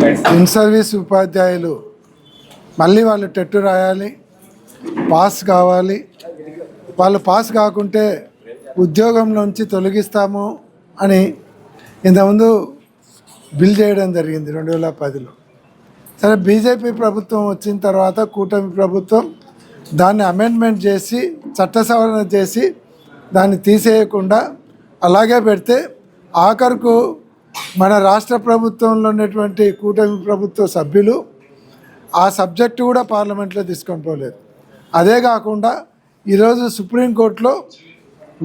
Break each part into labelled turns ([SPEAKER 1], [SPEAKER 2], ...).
[SPEAKER 1] In service ఉపాధ్యాయులు మళ్ళీ వాళ్ళు టెట్టు రాయాలి, పాస్ కావాలి. వాళ్ళు పాస్ కాకుంటే ఉద్యోగం నుంచి తొలగిస్తాము అని ఇంతకుముందు బిల్ చేయడం జరిగింది 2010లో. సరే, బీజేపీ ప్రభుత్వం వచ్చిన తర్వాత కూటమి ప్రభుత్వం దాన్ని అమెండ్మెంట్ చేసి చట్ట సవరణ చేసి దాన్ని తీసేయకుండా అలాగే పెడితే ఆఖరుకు మన రాష్ట్ర ప్రభుత్వంలో ఉన్నటువంటి కూటమి ప్రభుత్వ సభ్యులు ఆ సబ్జెక్టు కూడా పార్లమెంట్లో తీసుకొని పోలేదు. అదే కాకుండా ఈరోజు సుప్రీంకోర్టులో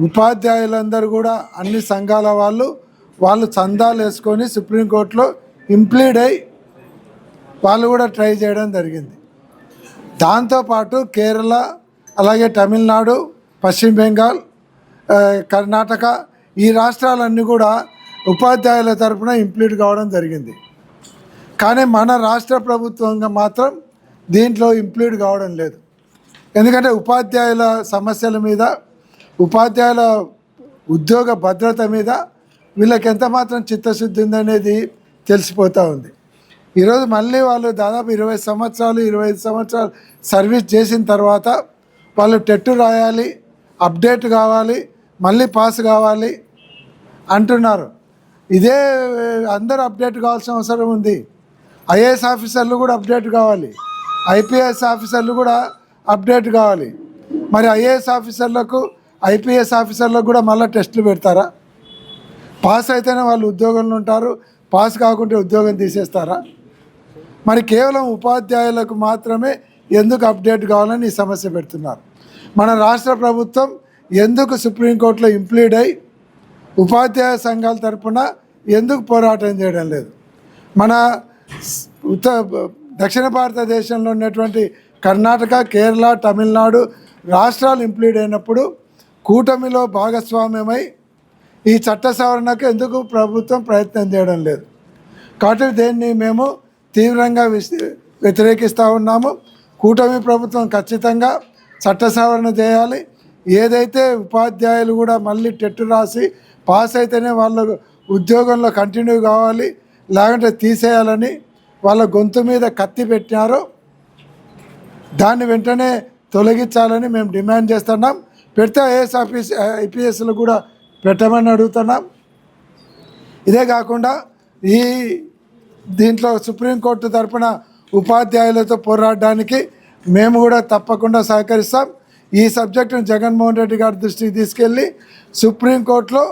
[SPEAKER 1] ఉపాధ్యాయులందరూ కూడా అన్ని సంఘాల వాళ్ళు చందాలు వేసుకొని సుప్రీంకోర్టులో ఇంప్లీడ్ అయి వాళ్ళు కూడా ట్రై చేయడం జరిగింది. దాంతోపాటు కేరళ, అలాగే తమిళనాడు, పశ్చిమ బెంగాల్, కర్ణాటక ఈ రాష్ట్రాలన్నీ కూడా ఉపాధ్యాయుల తరఫున ఇంప్లీడ్ కావడం జరిగింది. కానీ మన రాష్ట్ర ప్రభుత్వంగా మాత్రం దీంట్లో ఇంప్లీడ్ కావడం లేదు. ఎందుకంటే ఉపాధ్యాయుల సమస్యల మీద, ఉపాధ్యాయుల ఉద్యోగ భద్రత మీద వీళ్ళకి ఎంత మాత్రం చిత్తశుద్ధి ఉందనేది తెలిసిపోతూ ఉంది. ఈరోజు మళ్ళీ వాళ్ళు దాదాపు 20 సంవత్సరాలు 25 సంవత్సరాలు సర్వీస్ చేసిన తర్వాత వాళ్ళు టెట్టు రాయాలి, అప్డేట్ కావాలి, మళ్ళీ పాస్ కావాలి అంటున్నారు. ఇదే అందరూ అప్డేట్ కావాల్సిన అవసరం ఉంది. ఐఏఎస్ ఆఫీసర్లు కూడా అప్డేట్ కావాలి, ఐపీఎస్ ఆఫీసర్లు కూడా అప్డేట్ కావాలి. మరి ఐఏఎస్ ఆఫీసర్లకు, ఐపీఎస్ ఆఫీసర్లకు కూడా మళ్ళీ టెస్టులు పెడతారా? పాస్ అయితేనే వాళ్ళు ఉద్యోగంలో ఉంటారు, పాస్ కాకుంటే ఉద్యోగం తీసేస్తారా? మరి కేవలం ఉపాధ్యాయులకు మాత్రమే ఎందుకు అప్డేట్ కావాలని ఈ సమస్య పెడుతున్నారు. మన రాష్ట్ర ప్రభుత్వం ఎందుకు సుప్రీంకోర్టులో ఇంప్లీడ్ అయి ఉపాధ్యాయ సంఘాల తరఫున ఎందుకు పోరాటం చేయడం లేదు? మన దక్షిణ భారతదేశంలో ఉన్నటువంటి కర్ణాటక, కేరళ, తమిళనాడు రాష్ట్రాలు ఇంప్లీడ్ అయినప్పుడు కూటమిలో భాగస్వామ్యమై ఈ చట్ట సవరణకు ఎందుకు ప్రభుత్వం ప్రయత్నం చేయడం లేదు? కాబట్టి దీన్ని మేము తీవ్రంగా వ్యతిరేకిస్తూ ఉన్నాము. కూటమి ప్రభుత్వం ఖచ్చితంగా చట్ట సవరణ చేయాలి. ఏదైతే ఉపాధ్యాయులు కూడా మళ్ళీ టెట్టు రాసి పాస్ అయితేనే వాళ్ళ ఉద్యోగంలో కంటిన్యూ కావాలి, లేకుంటే తీసేయాలని వాళ్ళ గొంతు మీద కత్తి పెట్టినారో దాన్ని వెంటనే తొలగించాలని మేము డిమాండ్ చేస్తున్నాం. పెడితే ఐపీఎస్లు కూడా పెట్టమని అడుగుతున్నాం. ఇదే కాకుండా దీంట్లో సుప్రీంకోర్టు తరఫున ఉపాధ్యాయులతో పోరాడడానికి మేము కూడా తప్పకుండా సహకరిస్తాం. ఈ సబ్జెక్టును జగన్మోహన్ రెడ్డి గారి దృష్టికి తీసుకెళ్ళి సుప్రీంకోర్టులో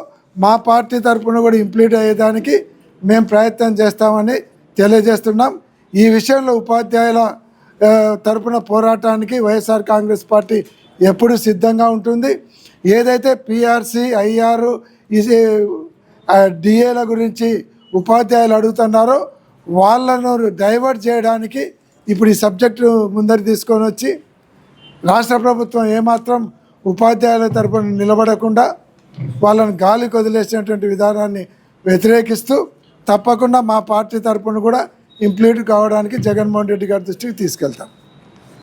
[SPEAKER 1] మా పార్టీ తరఫున కూడా ఇంప్లీడ్ అయ్యేదానికి మేము ప్రయత్నం చేస్తామని తెలియజేస్తున్నాం. ఈ విషయంలో ఉపాధ్యాయుల తరఫున పోరాటానికి వైఎస్ఆర్ కాంగ్రెస్ పార్టీ ఎప్పుడు సిద్ధంగా ఉంటుంది. ఏదైతే పిఆర్సి, ఐఆర్, డిఏల గురించి ఉపాధ్యాయులు అడుగుతున్నారో వాళ్ళను డైవర్ట్ చేయడానికి ఇప్పుడు ఈ సబ్జెక్టు ముందరికి తీసుకొని వచ్చి రాష్ట్ర ప్రభుత్వం ఏమాత్రం ఉపాధ్యాయుల తరపున నిలబడకుండా వాళ్ళని గాలికి వదిలేసినటువంటి విధానాన్ని వ్యతిరేకిస్తూ తప్పకుండా మా పార్టీ తరపున కూడా ఇంప్లీడ్ కావడానికి జగన్మోహన్ రెడ్డి గారి దృష్టికి తీసుకెళ్తాం.